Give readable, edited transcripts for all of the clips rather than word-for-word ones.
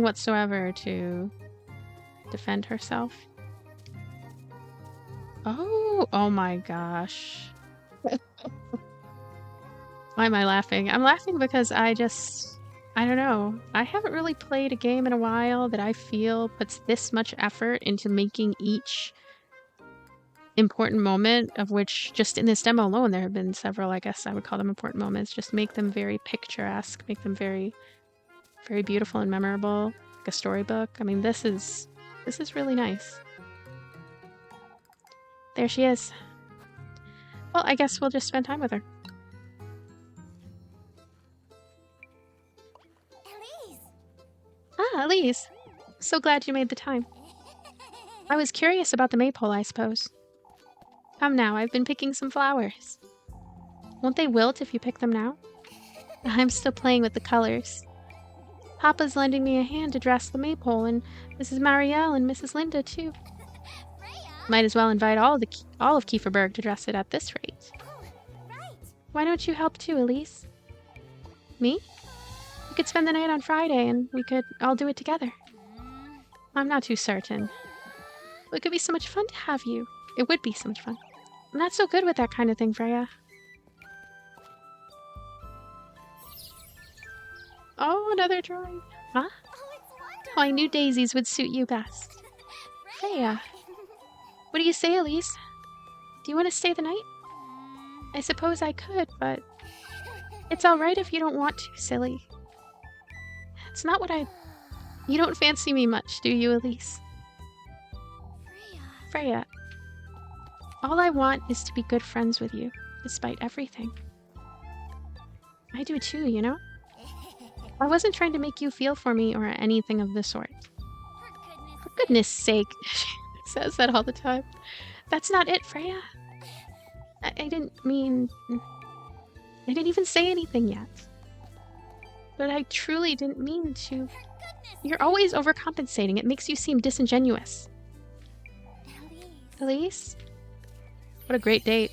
whatsoever to defend herself. Oh my gosh. Why am I laughing? I'm laughing because I don't know. I haven't really played a game in a while that I feel puts this much effort into making each important moment, of which just in this demo alone there have been several. I guess I would call them important moments. Just make them very picturesque, make them very, very beautiful and memorable, like a storybook. I mean, this is really nice. There she is. Well, I guess we'll just spend time with her. Elise! Ah, Elise. So glad you made the time. I was curious about the maypole, I suppose. Come now, I've been picking some flowers. Won't they wilt if you pick them now? I'm still playing with the colors. Papa's lending me a hand to dress the maypole, and Mrs. Marielle and Mrs. Linda, too. Might as well invite all of Kieferberg to dress it at this rate. Oh, right. Why don't you help too, Elise? Me? We could spend the night on Friday, and we could all do it together. I'm not too certain. It could be so much fun to have you. It would be so much fun. I'm not so good with that kind of thing, Freya. Oh, another drawing. Huh? Oh, it's wonderful. Oh, I knew daisies would suit you best. Freya. What do you say, Elise? Do you want to stay the night? I suppose I could, but it's all right if you don't want to, silly. It's not what You don't fancy me much, do you, Elise? Freya. All I want is to be good friends with you, despite everything. I do too, you know? I wasn't trying to make you feel for me or anything of the sort. For goodness sake, she says that all the time. That's not it, Freya. I didn't mean... I didn't even say anything yet. But I truly didn't mean to. You're always overcompensating. It makes you seem disingenuous. Elise? What a great date.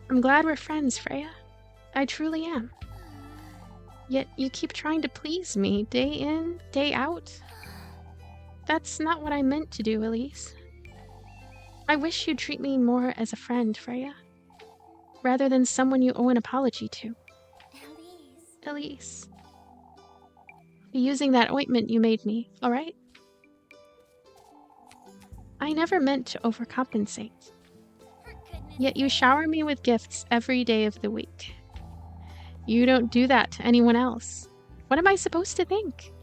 I'm glad we're friends, Freya. I truly am. Yet you keep trying to please me, day in, day out. That's not what I meant to do, Elise. I wish you'd treat me more as a friend, Freya, rather than someone you owe an apology to. Elise. Be using that ointment you made me, alright? I never meant to overcompensate. Yet you shower me with gifts every day of the week. You don't do that to anyone else. What am I supposed to think?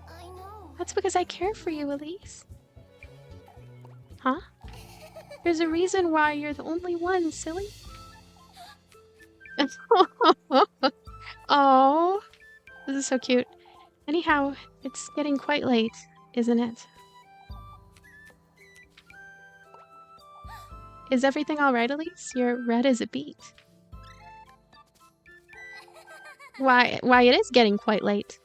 I know. That's because I care for you, Elise. Huh? There's a reason why you're the only one, silly. Oh, this is so cute. Anyhow, it's getting quite late, isn't it? Is everything all right, Elise? You're red as a beet. Why, it is getting quite late.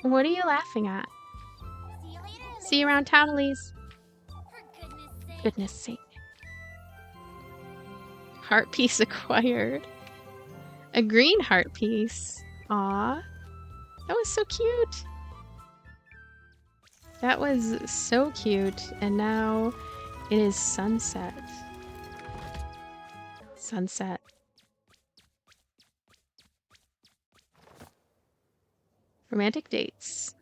What are you laughing at? See you later. See you around town, Elise. For Goodness sake. Heart piece acquired. A green heart piece. Aw. That was so cute. That was so cute. And now it is sunset. Sunset. Romantic dates.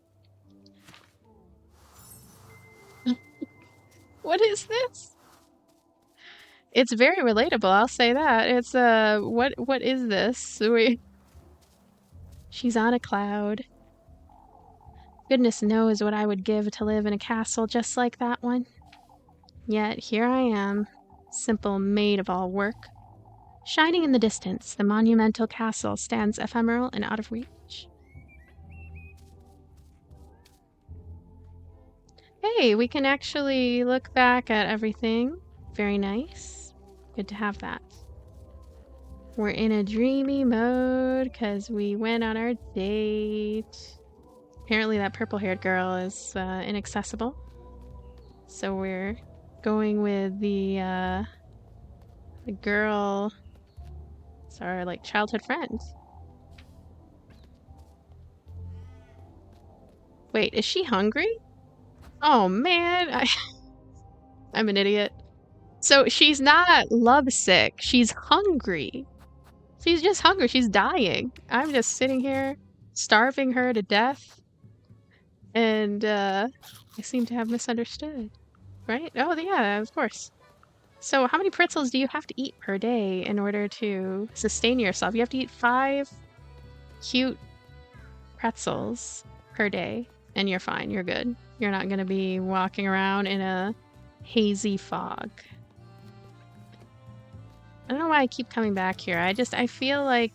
What is this? It's very relatable, I'll say that. It's what is this? She's on a cloud. Goodness knows what I would give to live in a castle just like that one. Yet here I am, simple maid of all work. Shining in the distance, the monumental castle stands ephemeral and out of reach. Hey, we can actually look back at everything. Very nice. Good to have that. We're in a dreamy mode because we went on our date. Apparently that purple-haired girl is inaccessible. So we're going with the girl. It's our, like, childhood friend. Wait, is she hungry? Oh man, I'm an idiot. So she's not lovesick, she's hungry. She's just hungry, she's dying. I'm just sitting here, starving her to death, and I seem to have misunderstood. Right? Oh yeah, of course. So how many pretzels do you have to eat per day in order to sustain yourself? You have to eat 5 cute pretzels per day, and you're fine, you're good. You're not gonna be walking around in a hazy fog. I don't know why I keep coming back here. I feel like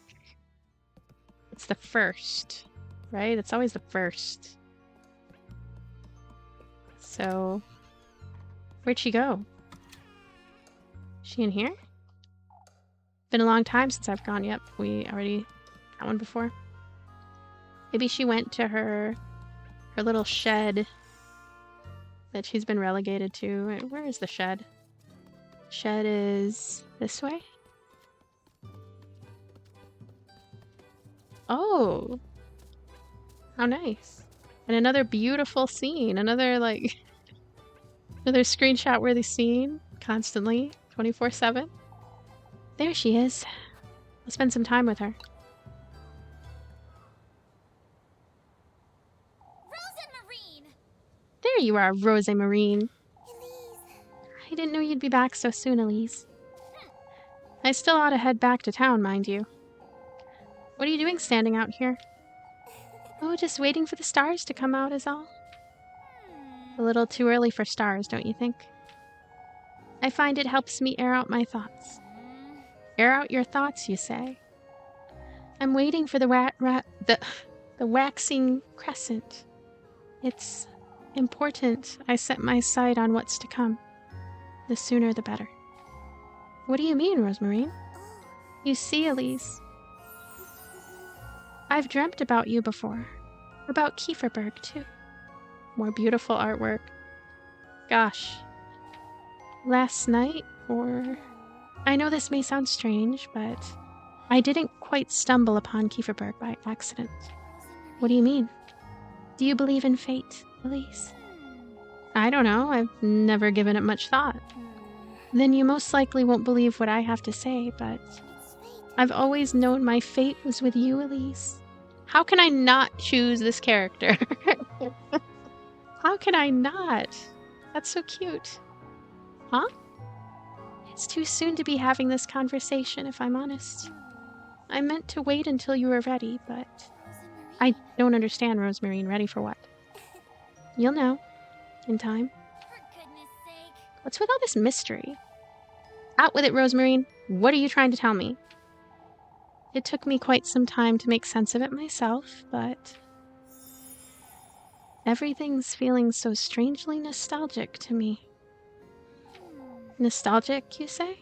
it's the first, right? It's always the first. So, where'd she go? Is she in here? Been a long time since I've gone. Yep, we already got one before. Maybe she went to her little shed that she's been relegated to. Where is the shed? Shed is this way? Oh! How nice. And another beautiful scene. Another, like, another screenshot-worthy scene. Constantly. 24/7. There she is. I'll spend some time with her. There you are, Rose Marine. Elise. I didn't know you'd be back so soon, Elise. I still ought to head back to town, mind you. What are you doing standing out here? Oh, just waiting for the stars to come out is all. A little too early for stars, don't you think? I find it helps me air out my thoughts. Air out your thoughts, you say? I'm waiting for the waxing crescent. It's important I set my sight on what's to come. The sooner the better. What do you mean, Rosemarine? You see, Elise, I've dreamt about you before. About Kieferberg, too. More beautiful artwork. Gosh. Last night, or... I know this may sound strange, but I didn't quite stumble upon Kieferberg by accident. What do you mean? Do you believe in fate, Elise? I don't know. I've never given it much thought. Then you most likely won't believe what I have to say, but I've always known my fate was with you, Elise. How can I not choose this character? How can I not? That's so cute. Huh? It's too soon to be having this conversation, if I'm honest. I meant to wait until you were ready, but... I don't understand, Rosemarine. Ready for what? You'll know. In time. For goodness sake. What's with all this mystery? Out with it, Rosemarine. What are you trying to tell me? It took me quite some time to make sense of it myself, but... everything's feeling so strangely nostalgic to me. Nostalgic, you say?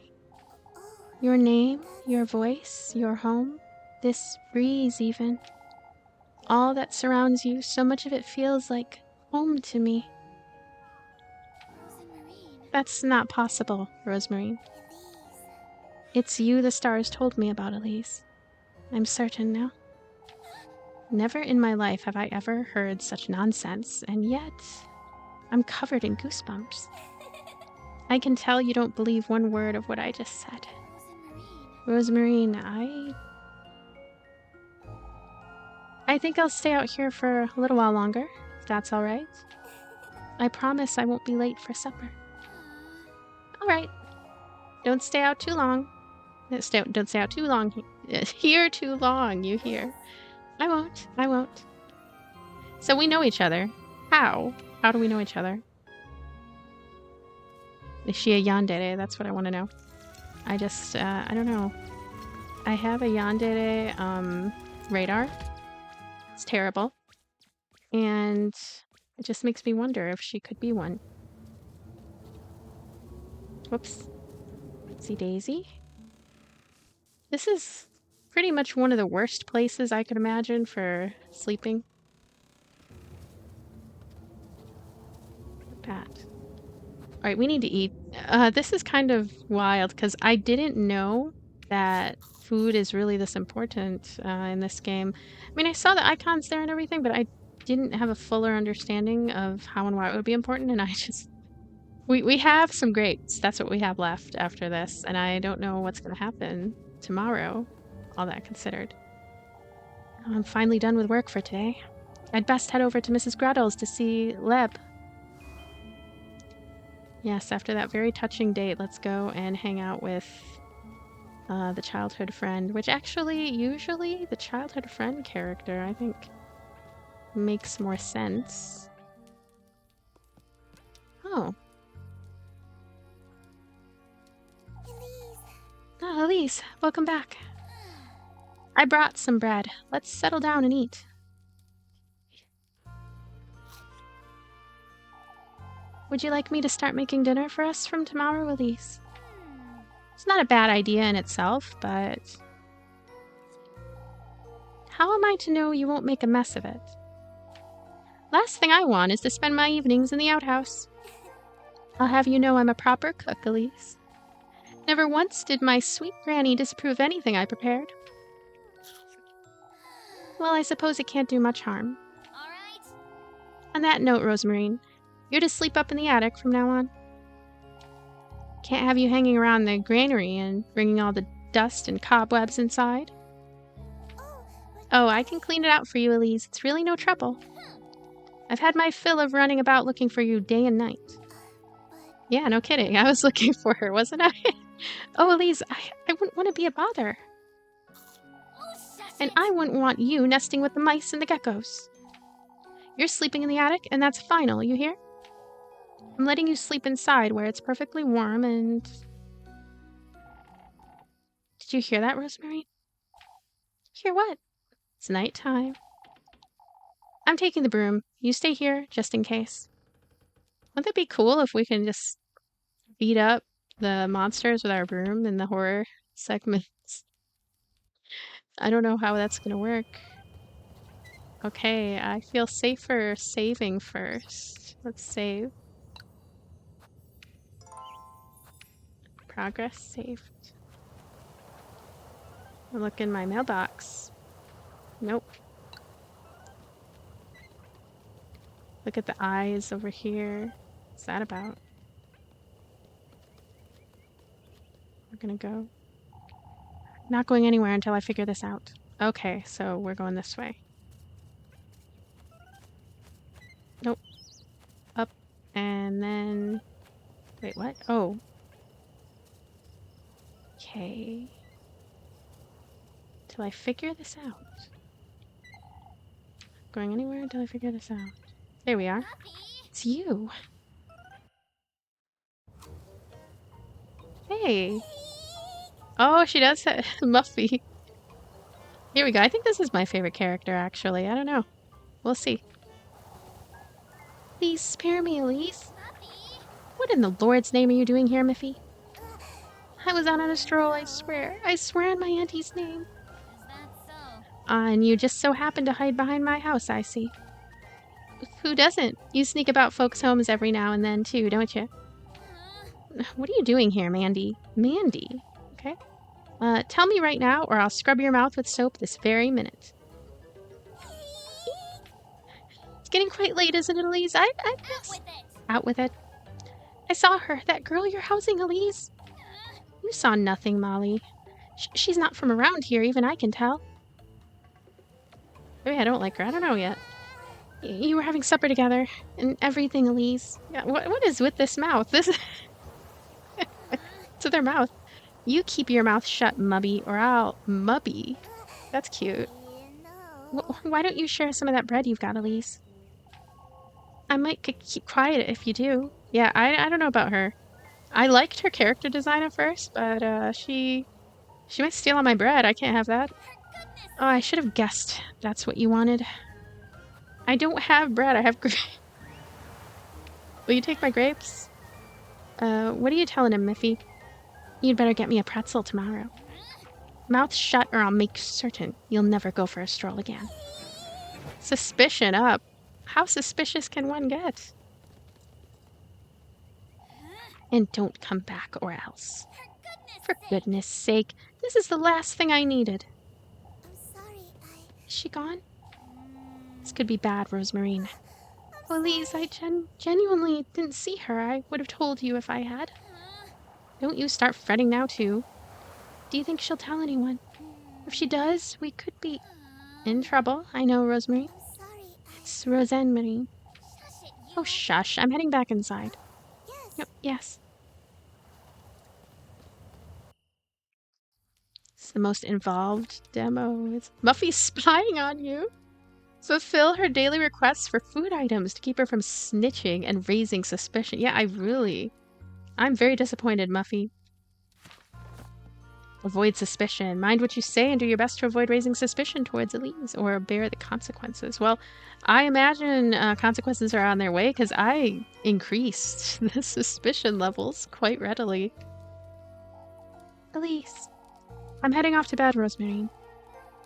Your name, your voice, your home, this breeze even. All that surrounds you, so much of it feels like home to me. That's not possible, Rosemarine. It's you the stars told me about, Elise. I'm certain now. Never in my life have I ever heard such nonsense, and yet I'm covered in goosebumps. I can tell you don't believe one word of what I just said. Rosemarine, I think I'll stay out here for a little while longer, if that's all right. I promise I won't be late for supper. All right. Don't stay out too long. Don't stay out too long. Here too long, you hear. I won't. So we know each other. How? How do we know each other? Is she a yandere? That's what I want to know. I don't know. I have a yandere radar. It's terrible. And it just makes me wonder if she could be one. Whoops. See Daisy? This is pretty much one of the worst places I could imagine for sleeping. Pat. Alright, we need to eat. This is kind of wild because I didn't know that food is really this important in this game. I mean, I saw the icons there and everything, but I didn't have a fuller understanding of how and why it would be important, and I just... We have some grapes. That's what we have left after this, and I don't know what's going to happen tomorrow, all that considered. I'm finally done with work for today. I'd best head over to Mrs. Gretel's to see Leb. Yes, after that very touching date, let's go and hang out with the childhood friend, which actually, usually, the childhood friend character, I think, makes more sense. Oh. Elise. Ah, Elise, welcome back. I brought some bread. Let's settle down and eat. Would you like me to start making dinner for us from tomorrow, Elise? It's not a bad idea in itself, but... how am I to know you won't make a mess of it? Last thing I want is to spend my evenings in the outhouse. I'll have you know I'm a proper cook, Elise. Never once did my sweet granny disapprove anything I prepared. Well, I suppose it can't do much harm. All right. On that note, Rosemarine, you're to sleep up in the attic from now on. Can't have you hanging around the granary and bringing all the dust and cobwebs inside. Oh, I can clean it out for you, Elise. It's really no trouble. I've had my fill of running about looking for you day and night. Yeah, no kidding. I was looking for her, wasn't I? Oh, Elise, I wouldn't want to be a bother. And I wouldn't want you nesting with the mice and the geckos. You're sleeping in the attic, and that's final, you hear? I'm letting you sleep inside where it's perfectly warm and... Did you hear that, Rosemary? Hear what? It's nighttime. I'm taking the broom. You stay here, just in case. Wouldn't that be cool if we can just beat up the monsters with our broom in the horror segments? I don't know how that's gonna work. Okay, I feel safer saving first. Let's save. Progress saved. I'll look in my mailbox. Nope. Look at the eyes over here. What's that about? We're gonna go. Not going anywhere until I figure this out. Okay, so we're going this way. Nope. Up, and then... Wait, what? Oh. Okay. Till I figure this out. Going anywhere until I figure this out. There we are. It's you. Hey. Oh, she does have Muffy. Here we go. I think this is my favorite character, actually. I don't know. We'll see. Please spare me, Elise. What in the Lord's name are you doing here, Miffy? I was out on a stroll, I swear. I swear on my auntie's name. Is that so? And you just so happened to hide behind my house, I see. Who doesn't? You sneak about folks' homes every now and then, too, don't you? What are you doing here, Mandy? Mandy? Okay. Tell me right now, or I'll scrub your mouth with soap this very minute. It's getting quite late, isn't it, Elise? I Out with it. Out with it. I saw her, that girl you're housing, Elise. You saw nothing, Molly. She's not from around here, even I can tell. Maybe I don't like her. I don't know yet. You were having supper together, and everything, Elise. Yeah, what is with this mouth? This to their mouth. You keep your mouth shut, Mubby, or I'll... Mubby? That's cute. Why don't you share some of that bread you've got, Elise? I might keep quiet if you do. Yeah, I don't know about her. I liked her character design at first, but she might steal all my bread. I can't have that. Oh, I should have guessed that's what you wanted. I don't have bread. I have grapes. Will you take my grapes? What are you telling him, Miffy? You'd better get me a pretzel tomorrow. Mouth shut or I'll make certain you'll never go for a stroll again. Suspicion up. How suspicious can one get? And don't come back or else. For goodness sake, this is the last thing I needed. I'm sorry, Is she gone? This could be bad, Rosemarine. Well, Elise, I genuinely didn't see her. I would have told you if I had. Don't you start fretting now, too. Do you think she'll tell anyone? If she does, we could be in trouble. I know, Rosemarine. I'm sorry. It's Roseanne Marine. Shush it, you. Oh, shush. I'm heading back inside. Yes. Yep, yes. It's the most involved demo. It's Muffy spying on you. Fulfill her daily requests for food items to keep her from snitching and raising suspicion. Yeah, I'm very disappointed, Muffy. Avoid suspicion. Mind what you say and do your best to avoid raising suspicion towards Elise or bear the consequences. Well, I imagine consequences are on their way because I increased the suspicion levels quite readily. Elise, I'm heading off to bed, Rosemarine.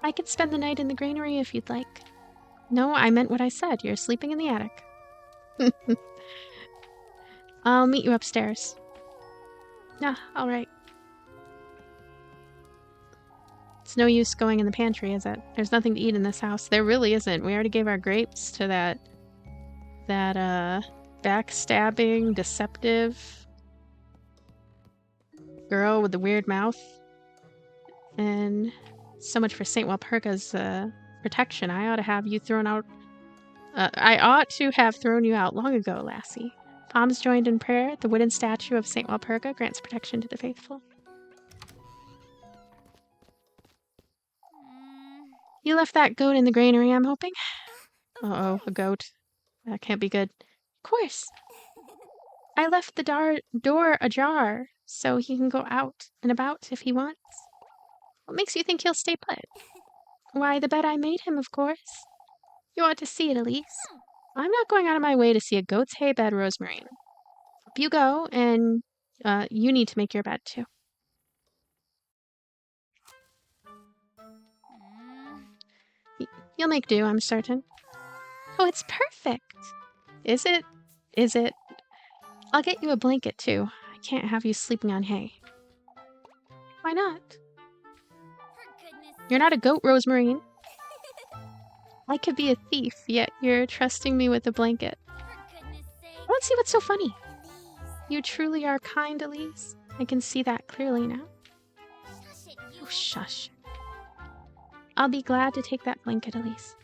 I could spend the night in the granary if you'd like. No, I meant what I said. You're sleeping in the attic. I'll meet you upstairs. Ah, all right. It's no use going in the pantry, is it? There's nothing to eat in this house. There really isn't. We already gave our grapes to that backstabbing, deceptive girl with the weird mouth. And so much for St. Walpurga's protection. I ought to have you thrown out. I ought to have thrown you out long ago, lassie. Palms joined in prayer, the wooden statue of St. Walpurga grants protection to the faithful. You left that goat in the granary, I'm hoping? Uh-oh, a goat. That can't be good. Of course. I left the door ajar, so he can go out and about if he wants. What makes you think he'll stay put? Why, the bed I made him, of course. You ought to see it, Elise. I'm not going out of my way to see a goat's hay bed, Rosemarine. Up you go, and you need to make your bed, too. You'll make do, I'm certain. Oh, it's perfect. Is it? Is it? I'll get you a blanket, too. I can't have you sleeping on hay. Why not? You're not a goat, Rosemarine. I could be a thief, yet you're trusting me with a blanket. I don't see what's so funny. You truly are kind, Elise. I can see that clearly now. Oh, shush. I'll be glad to take that blanket, Elise.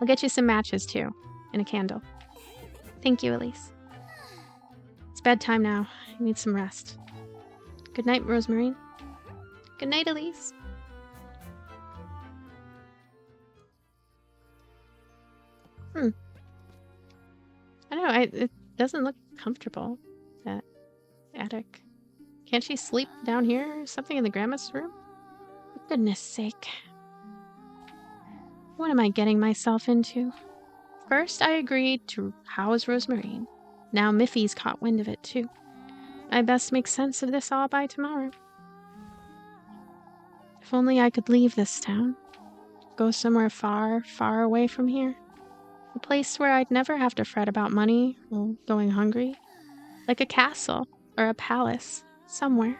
I'll get you some matches, too, and a candle. Thank you, Elise. It's bedtime now. I need some rest. Good night, Rosemarine. Good night, Elise. I don't know, it doesn't look comfortable, that attic. Can't she sleep down here or something in the grandma's room? For goodness sake. What am I getting myself into? First, I agreed to house Rosemarine. Now Miffy's caught wind of it, too. I best make sense of this all by tomorrow. If only I could leave this town. Go somewhere far, far away from here. A place where I'd never have to fret about money or going hungry. Like a castle or a palace, somewhere.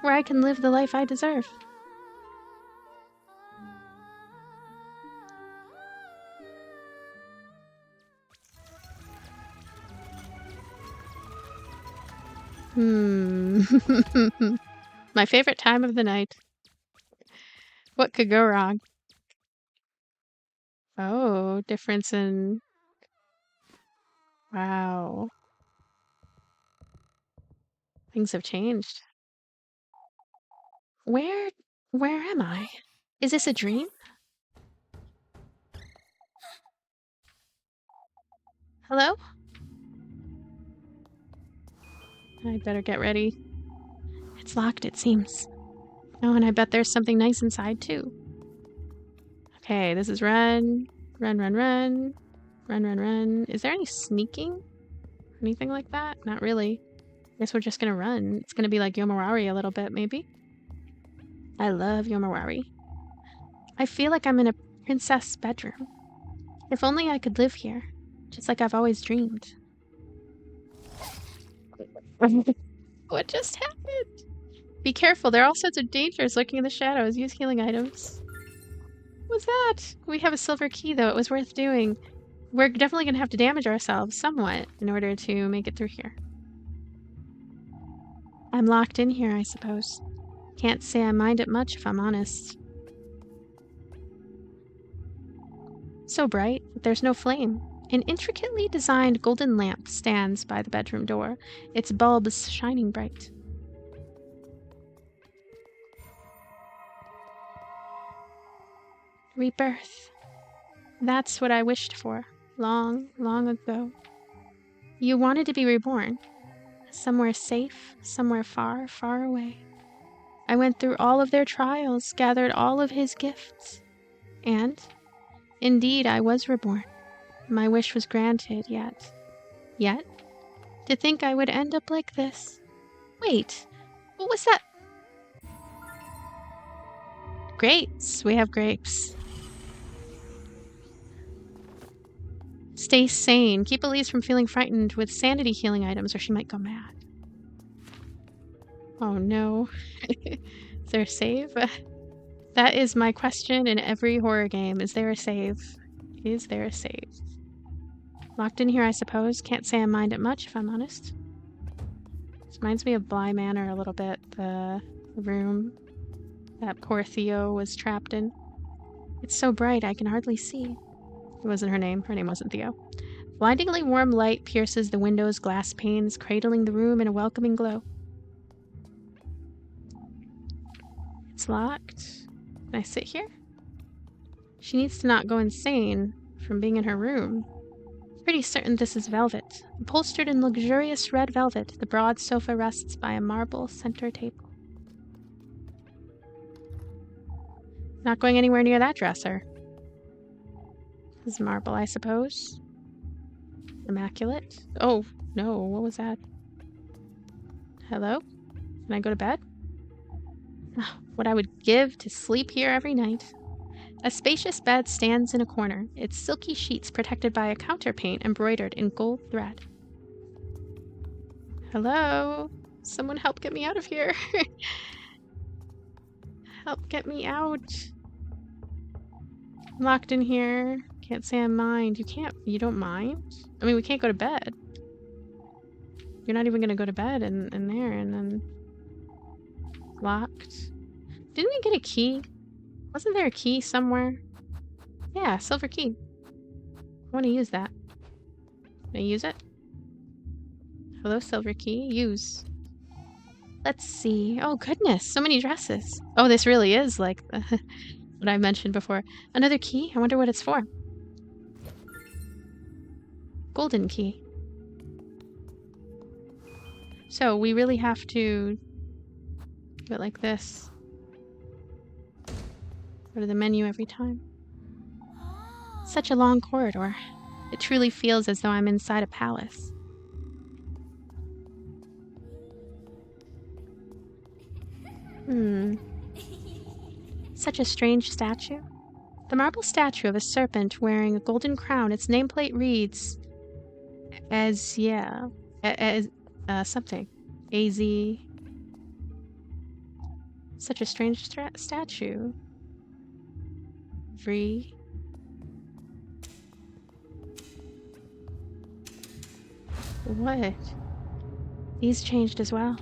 Where I can live the life I deserve. My favorite time of the night. What could go wrong? Oh, difference in... Wow. Things have changed. Where am I? Is this a dream? Hello? I'd better get ready. It's locked, it seems. Oh, and I bet there's something nice inside, too. Okay, this is run. Run, run, run. Run, run, run. Is there any sneaking? Anything like that? Not really. Guess we're just gonna run. It's gonna be like Yomawari a little bit, maybe. I love Yomawari. I feel like I'm in a princess bedroom. If only I could live here, just like I've always dreamed. What just happened? Be careful, there are all sorts of dangers lurking in the shadows. Use healing items. What was that? We have a silver key, though. It was worth doing. We're definitely going to have to damage ourselves somewhat in order to make it through here. I'm locked in here, I suppose. Can't say I mind it much, if I'm honest. So bright that there's no flame. An intricately designed golden lamp stands by the bedroom door, its bulbs shining bright. Rebirth. That's what I wished for, long, long ago. You wanted to be reborn. Somewhere safe, somewhere far, far away. I went through all of their trials, gathered all of his gifts. And, indeed, I was reborn. My wish was granted, yet, to think I would end up like this. Wait, what was that? Grapes. We have grapes. Stay sane. Keep Elise from feeling frightened with sanity healing items or she might go mad. Oh no. Is there a save? That is my question in every horror game. Is there a save? Is there a save? Locked in here, I suppose. Can't say I mind it much, if I'm honest. This reminds me of Bly Manor a little bit. The room that poor Theo was trapped in. It's so bright I can hardly see. It wasn't her name. Her name wasn't Theo. Blindingly warm light pierces the window's glass panes, cradling the room in a welcoming glow. It's locked. Can I sit here? She needs to not go insane from being in her room. Pretty certain this is velvet. Upholstered in luxurious red velvet, the broad sofa rests by a marble center table. Not going anywhere near that dresser. This is marble, I suppose. Immaculate. Oh, no, what was that? Hello? Can I go to bed? Oh, what I would give to sleep here every night. A spacious bed stands in a corner, its silky sheets protected by a counterpane embroidered in gold thread. Hello? Someone help get me out of here. Help get me out. I'm locked in here. Can't say I mind. You don't mind? I mean, we can't go to bed. You're not even gonna go to bed in there and then... Locked. Didn't we get a key? Wasn't there a key somewhere? Yeah, silver key. I want to use that. Can I use it? Hello, silver key. Use. Let's see. Oh, goodness. So many dresses. Oh, this really is like what I mentioned before. Another key? I wonder what it's for. Golden key. So we really have to do it like this. Go to the menu every time. Such a long corridor. It truly feels as though I'm inside a palace. Such a strange statue. The marble statue of a serpent wearing a golden crown. Its nameplate reads... something. AZ. Such a strange statue. Free. What? These changed as well.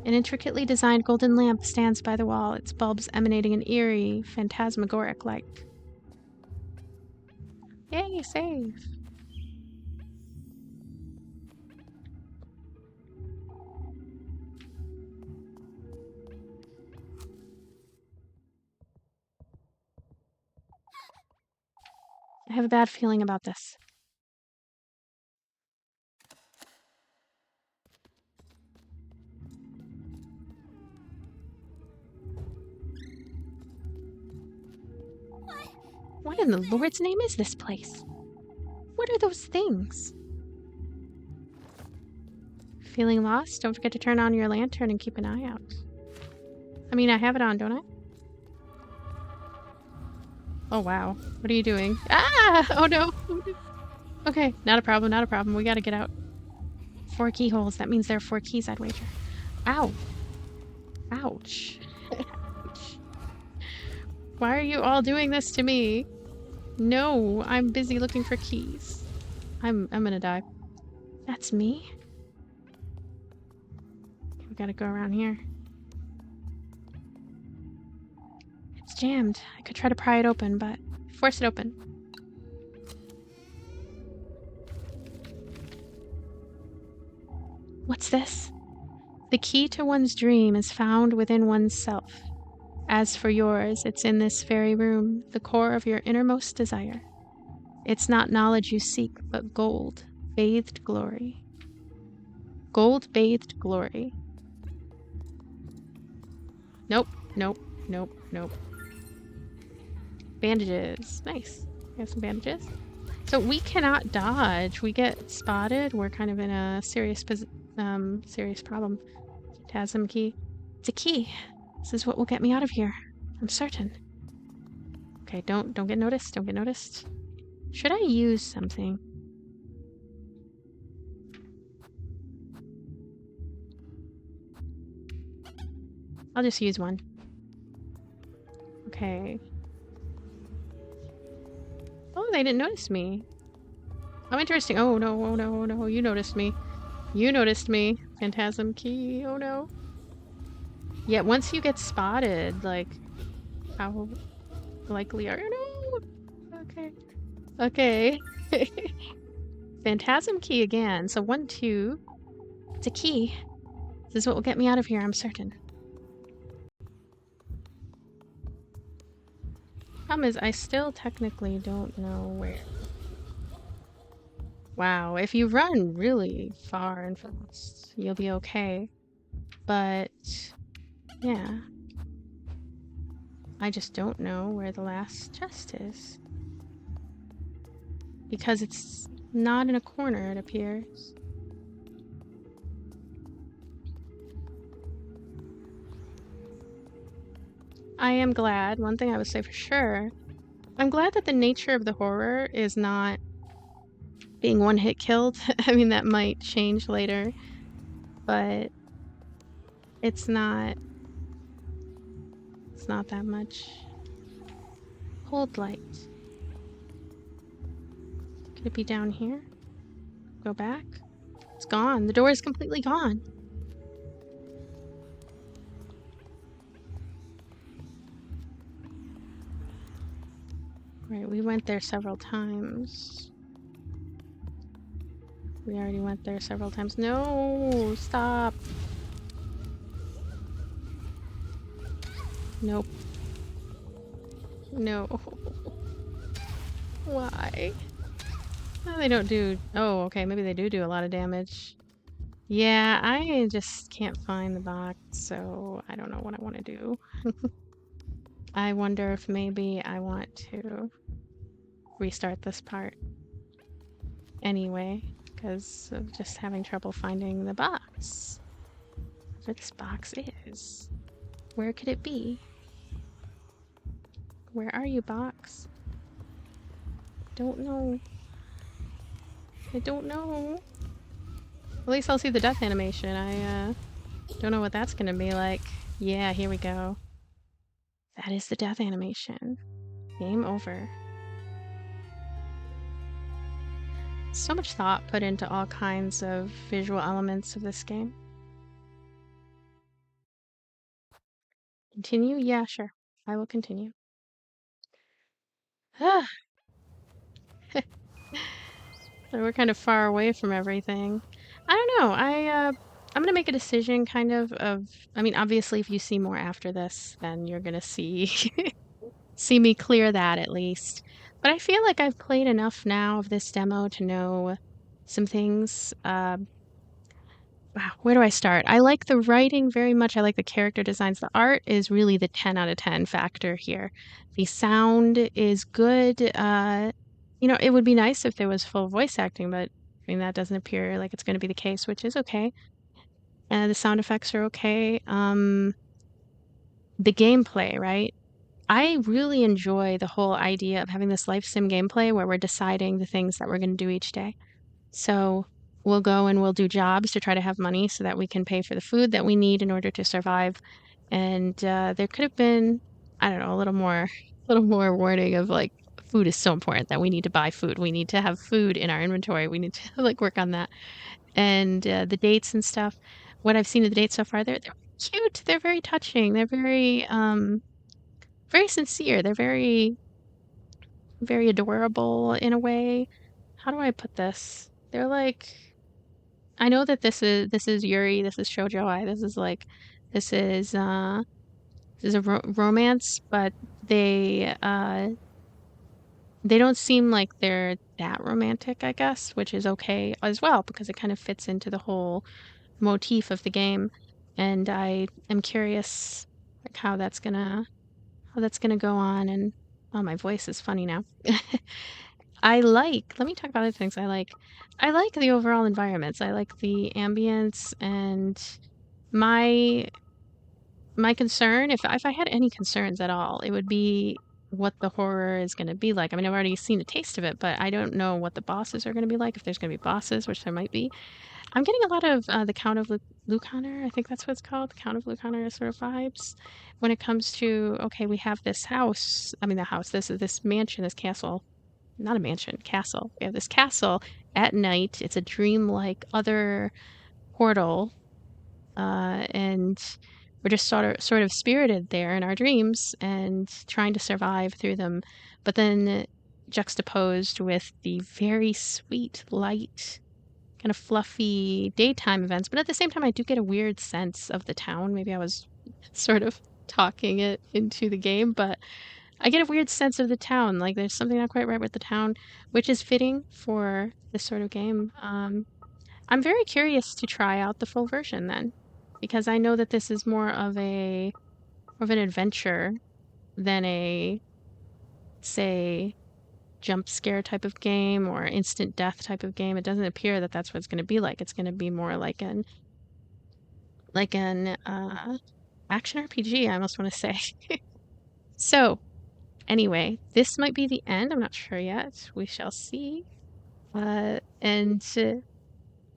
An intricately designed golden lamp stands by the wall, its bulbs emanating an eerie, phantasmagoric light. Yay, save! I have a bad feeling about this. What in the Lord's name is this place? What are those things? Feeling lost? Don't forget to turn on your lantern and keep an eye out. I mean, I have it on, don't I? Oh, wow. What are you doing? Ah! Oh, no. Okay, not a problem, not a problem. We gotta get out. 4 keyholes. That means there are 4 keys, I'd wager. Ow. Ouch. Ouch. Why are you all doing this to me? No, I'm busy looking for keys. I'm gonna die. That's me. We gotta go around here. It's jammed. I could try to pry it open, but force it open. What's this? The key to one's dream is found within one's self. As for yours, it's in this very room, the core of your innermost desire. It's not knowledge you seek, but gold, bathed glory. Gold bathed glory. Nope, nope, nope, nope. Bandages. Nice. We have some bandages. So we cannot dodge. We get spotted. We're kind of in a serious problem. Phantasm key. It's a key. This is what will get me out of here. I'm certain. Okay, don't get noticed. Don't get noticed. Should I use something? I'll just use one. Okay. Oh, they didn't notice me. How interesting. Oh no, oh no, oh no. You noticed me. You noticed me. Phantasm key. Oh no. Yeah, once you get spotted, like, how likely are you? No! Okay. Okay. Phantasm key again. So 1, 2. It's a key. This is what will get me out of here, I'm certain. Problem is, I still technically don't know where. Wow, if you run really far and fast, you'll be okay. But, yeah. I just don't know where the last chest is. Because it's not in a corner, it appears. I am glad, one thing I would say for sure, I'm glad that the nature of the horror is not being one-hit killed. I mean, that might change later, but it's not that much. Cold light. Could it be down here? Go back? It's gone. The door is completely gone. Right, we went there several times. We already went there several times. No! Stop! Nope. No. Why? Oh, they don't do... Oh, okay, maybe they do a lot of damage. Yeah, I just can't find the box, so I don't know what I want to do. I wonder if maybe I want to restart this part anyway, because of just having trouble finding the box. Where this box is. Where could it be? Where are you, box? Don't know. I don't know. At least I'll see the death animation. I don't know what that's gonna be like. Yeah, here we go. That is the death animation. Game over. So much thought put into all kinds of visual elements of this game. Continue? Yeah, sure. I will continue. Ah. We're kind of far away from everything. I don't know. I'm gonna make a decision kind of I mean, obviously if you see more after this, then you're gonna see see me clear that at least. But I feel like I've played enough now of this demo to know some things. Wow, where do I start? I like the writing very much. I like the character designs. The art is really the 10 out of 10 factor here. The sound is good. You know, it would be nice if there was full voice acting, but I mean, that doesn't appear like it's going to be the case, which is okay. The sound effects are okay. The gameplay, right? I really enjoy the whole idea of having this life sim gameplay where we're deciding the things that we're going to do each day. So we'll go and we'll do jobs to try to have money so that we can pay for the food that we need in order to survive. And there could have been I don't know, a little more warning of like food is so important that we need to buy food. We need to have food in our inventory. We need to like work on that. And the dates and stuff. What I've seen of the dates so far, they're cute. They're very touching. They're very sincere. They're very adorable in a way. How do I put this? They're like I know that this is Yuri, this is shoujo this is like this is uh this is a romance, but they don't seem like they're that romantic, I guess, which is okay as well because it kind of fits into the whole motif of the game. And I am curious like how that's gonna go on and oh my voice is funny now. Let me talk about other things I like. I like the overall environments. I like the ambience and my my concern, if I had any concerns at all, it would be what the horror is going to be like. I mean, I've already seen a taste of it, but I don't know what the bosses are going to be like. If there's going to be bosses, which there might be. I'm getting a lot of the Count of Lucaner. I think that's what it's called, the Count of Lucaner sort of vibes. When it comes to okay, we have this house. I mean, the house. This mansion, this castle. Not a mansion, castle. We have this castle at night. It's a dream-like other portal and we're just sort of spirited there in our dreams and trying to survive through them, but then juxtaposed with the very sweet, light, kind of fluffy daytime events. But at the same time, I do get a weird sense of the town. Maybe I was sort of talking it into the game, but I get a weird sense of the town. Like there's something not quite right with the town, which is fitting for this sort of game. I'm very curious to try out the full version then, because I know that this is more of an adventure than a, say, jump scare type of game or instant death type of game. It doesn't appear that that's what it's going to be like. It's going to be more like an action RPG, I almost want to say. So, anyway, this might be the end. I'm not sure yet. We shall see. And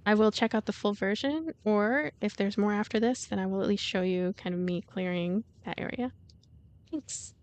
I will check out the full version, or if there's more after this, then I will at least show you kind of me clearing that area. Thanks.